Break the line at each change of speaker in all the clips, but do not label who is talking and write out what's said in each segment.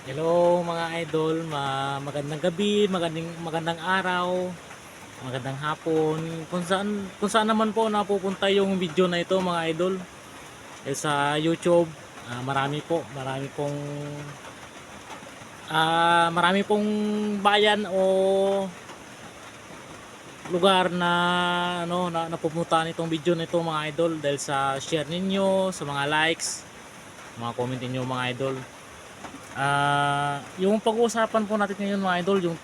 Hello mga idol, magandang gabi, magandang araw, magandang hapon. Kung saan naman po napupunta yung video na ito mga idol. Sa YouTube, marami pong bayan o lugar na napupuntahan itong video na ito mga idol dahil sa share ninyo, sa mga likes, mga comment ninyo mga idol. Yung pag-uusapan po natin ngayon mga idol, yung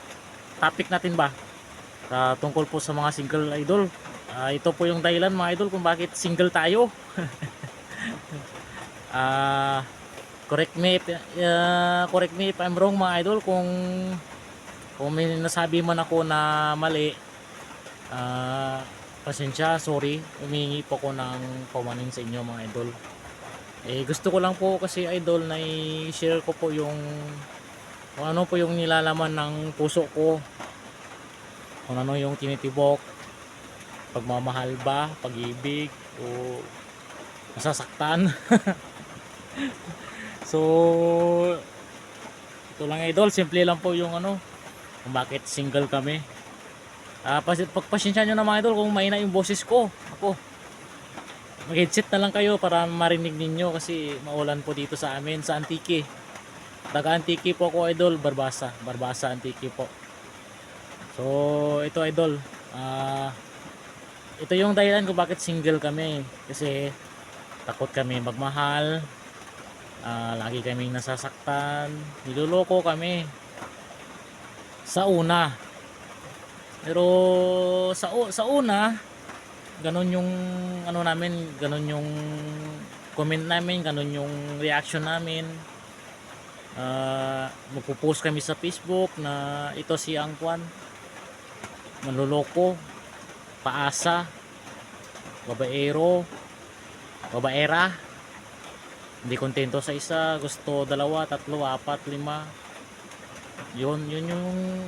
topic natin ba tungkol po sa mga single idol. Ito po yung dahilan mga idol kung bakit single tayo. Ah, correct me if I'm wrong mga idol, kung may nasabi man ako na mali. Pasensya, sorry. Humingi po ko ng paumanin sa inyo mga idol. Gusto ko lang po kasi idol na i-share ko po yung kung ano po yung nilalaman ng puso ko, kung ano yung tinitibok, pagmamahal ba, pag-ibig o nasasaktan. So ito lang idol, simple lang po yung kung bakit single kami. Pagpasensya nyo na mga idol kung mahina yung boses ko. Ako, mag-headset na lang kayo para marinig ninyo kasi maulan po dito sa amin sa Antique. Taga Antique po ako idol, Barbasa Antique po. So ito idol, ito yung dahilan kung bakit single kami, kasi takot kami magmahal, lagi kaming nasasaktan, niloloko kami sa una. Pero sa una, ganun yung ganun yung comment namin, ganun yung reaction namin. Magpo-post kami sa Facebook na ito si Angkwan, manloloko, paasa, babaero, babaera, hindi kontento sa isa, gusto dalawa, tatlo, apat, lima. Yun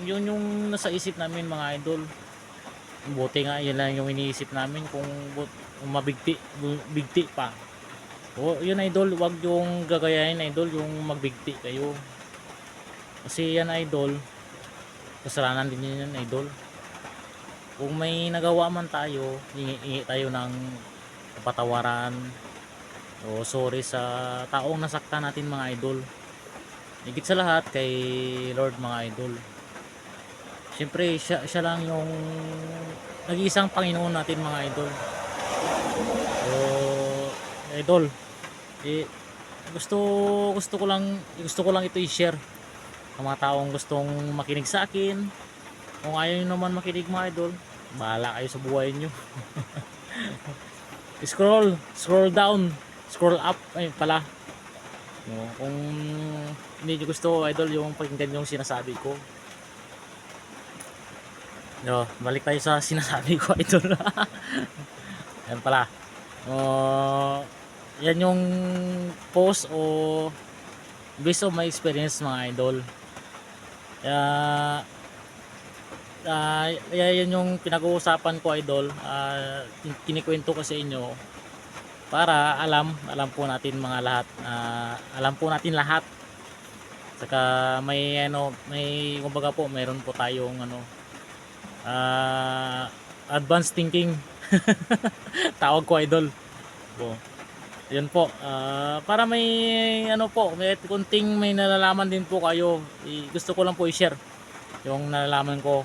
yung nasa isip namin mga idol. Buti nga yun lang yung iniisip namin, kung bigti pa. O yun idol, wag yung gagayahin idol, yung magbigti kayo. Kasi yan idol, kasalanan din yan idol. Kung may nagawa man tayo, hingi tayo ng kapatawaran o sorry sa taong nasaktan natin mga idol. Higit sa lahat kay Lord mga idol. Siyempre siya lang yung nag-iisang Panginoon natin mga idol. So idol, gusto gusto ko lang ito i-share sa mga taong gustong makinig sa akin. Kung ayaw nyo naman makinig mga idol, bahala kayo sa buhay nyo. Scroll down, scroll up ay pala. No, kung hindi nyo gusto idol yung pakinggan yung sinasabi ko. No, balik tayo sa sinasabi ko idol. Yan pala. Yan yung post o based on my experience mga idol. Yan yung pinag-uusapan ko idol. Kinikwento ko sa inyo para alam po natin mga lahat, alam po natin lahat. Saka may kumbaga po, meron po tayong advanced thinking. Tawag ko idol po. Yun po, para may may kunting may nalalaman din po kayo. Gusto ko lang po i-share yung nalalaman ko.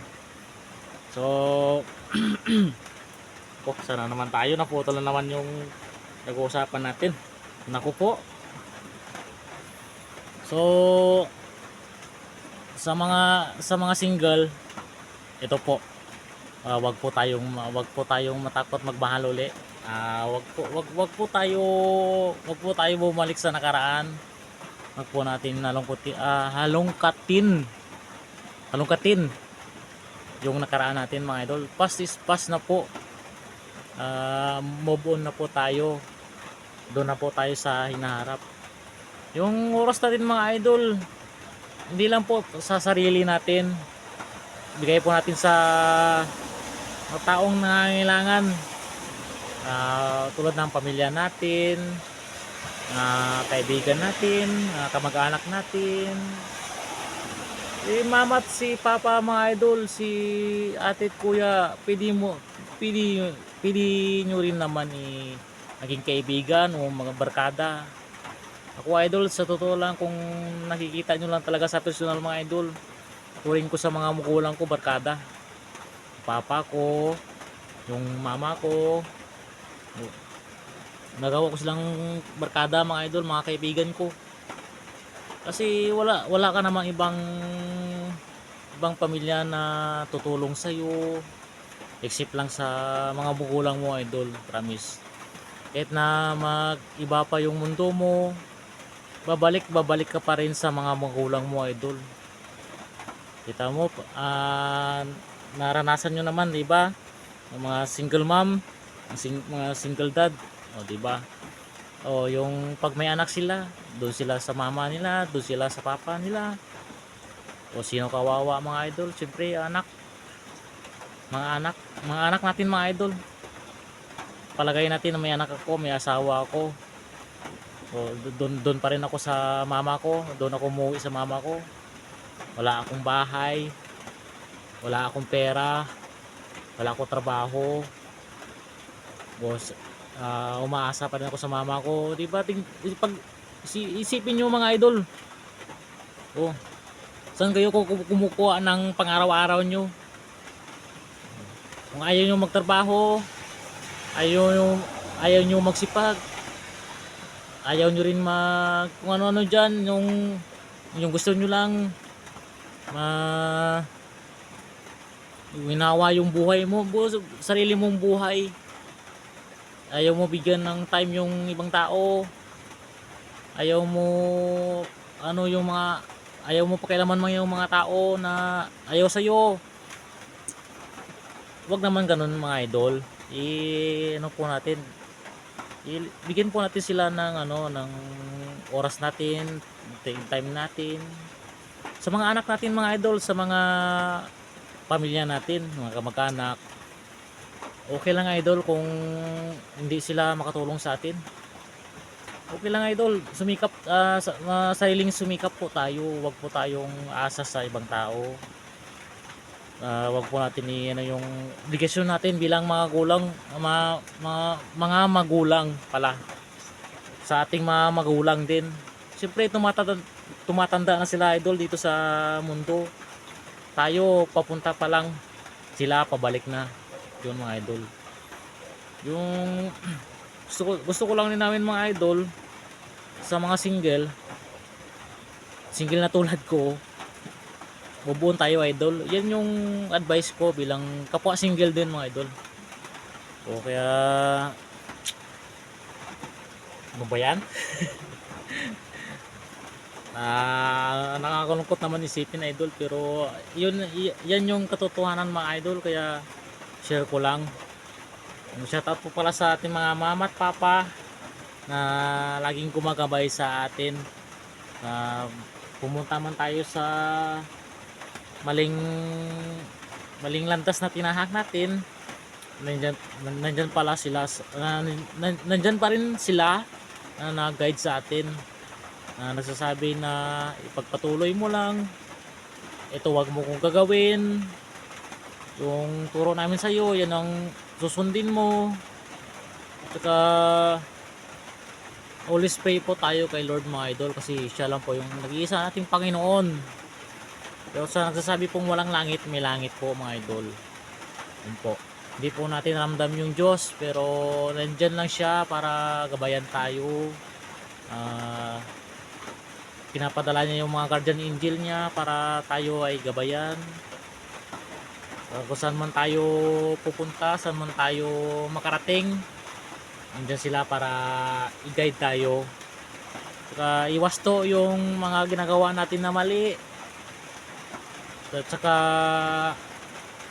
So sana naman tayo, naputol na naman yung nag-uusapan natin. Naku po. So sa mga single, ito po, wag po tayong matakot magmahal uli. Wag po tayo bumalik sa nakaraan. Wag po natin halongkatin yung nakaraan natin mga idol. Past is past na po. Move on na po tayo. Doon na po tayo sa hinaharap. Yung oras natin mga idol, hindi lang po sa sarili natin, bigay po natin sa mga taong nangangailangan, tulad ng pamilya natin, kaibigan natin, kamag-anak natin, si mama at si papa mga idol, si ate at kuya, pwede nyo rin naman naging kaibigan o mga barkada. Ako idol, sa totoo lang, kung nakikita nyo lang talaga sa personal mga idol, turing ko sa mga magulang ko barkada. Papa ko, yung mama ko, nagawa ko silang barkada mga idol, mga kaibigan ko. Kasi wala ka namang ibang pamilya na tutulong sa iyo except lang sa mga magulang mo idol, promise. Kahit na mag-iba pa yung mundo mo, babalik ka pa rin sa mga magulang mo idol. Kita mo, naranasan nyo naman, di ba? Yung mga single mom, mga single dad, o di ba? O yung pag may anak sila, doon sila sa mama nila, doon sila sa papa nila. O sino kawawa mga idol? Siyempre mga anak natin mga idol. Palagay natin na may anak ako, may asawa ako. O doon pa rin ako sa mama ko, doon ako umuwi sa mama ko. Wala akong bahay, wala akong pera, wala akong trabaho. Boss, umaasa pa rin ako sa mama ko, di ba? Pag isipin niyo mga idol, oh, saan kayo kumukuha ng pang-araw-araw nyo? Kung ayaw nyo magtrabaho, ayaw nyo magsipag, ayaw nyo rin kung ano-ano dyan, yung gusto nyo lang winawa yung buhay mo, sarili mong buhay. Ayaw mo bigyan ng time yung ibang tao, ayaw mo ayaw mo pakialaman mo yung mga tao na ayaw sa'yo. Wag naman ganun mga idol. Ano po natin, bigyan po natin sila ng oras natin, time natin sa mga anak natin mga idol, sa mga pamilya natin, mga kamag-anak. Okay lang idol kung hindi sila makatulong sa atin. Okay lang idol, sumikap, sariling sumikap po tayo. Wag po tayong asa sa ibang tao. Wag po natin yung obligasyon natin bilang mga gulang, mga magulang pala, sa ating mga magulang din. Siyempre tumatanda na sila idol dito sa mundo. Tayo papunta pa lang, sila pabalik na. Yun mga idol. Yung gusto ko lang din namin mga idol, sa mga single na tulad ko, bubuon tayo idol. Yan yung advice ko bilang kapwa single din mga idol. O kaya ano ba yan? Nakakalungkot naman isipin idol, pero yan yung katotohanan mga idol, kaya share ko lang. Shoutout po pala sa ating mga mama at papa na laging gumagabay sa atin. Pumunta man tayo sa maling landas na tinahak natin, nandyan pala sila, nandyan pa rin sila na nag-guide sa atin, na nagsasabi na ipagpatuloy mo lang ito, wag mo kong gagawin, yung turo namin sa iyo yan ang susundin mo. At saka always pray po tayo kay Lord mga idol, kasi siya lang po yung nag-iisa nating Panginoon. Pero sa nagsasabi pong walang langit, may langit po mga idol. Yun po, hindi po natin ramdam yung Diyos, pero nandyan lang siya para gabayan tayo. Pinapadala niya yung mga guardian angel niya para tayo ay gabayan. Kung saan man tayo pupunta, saan man tayo makarating, nandiyan sila para i-guide tayo. Saka iwas to yung mga ginagawa natin na mali. At saka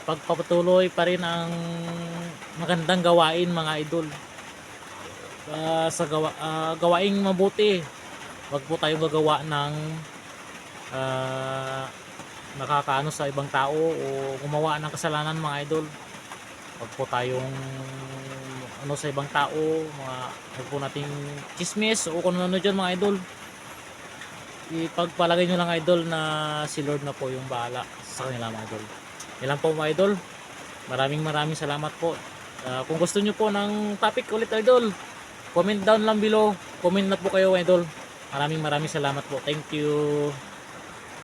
pagpapatuloy pa rin ang magandang gawain mga idol. Sa gawaing mabuti. Wag po tayong gagawa ng nakakaano sa ibang tao o gumawa ng kasalanan mga idol. Wag po tayong ano sa ibang tao, mga huwag po nating chismis o kung ano dyan mga idol. Ipagpalagay nyo lang idol na si Lord na po yung bahala sa kanila mga idol. Yan lang po mga idol. Maraming salamat po. Kung gusto nyo po ng topic ulit idol, comment down lang below. Comment na po kayo idol. Maraming salamat po. Thank you.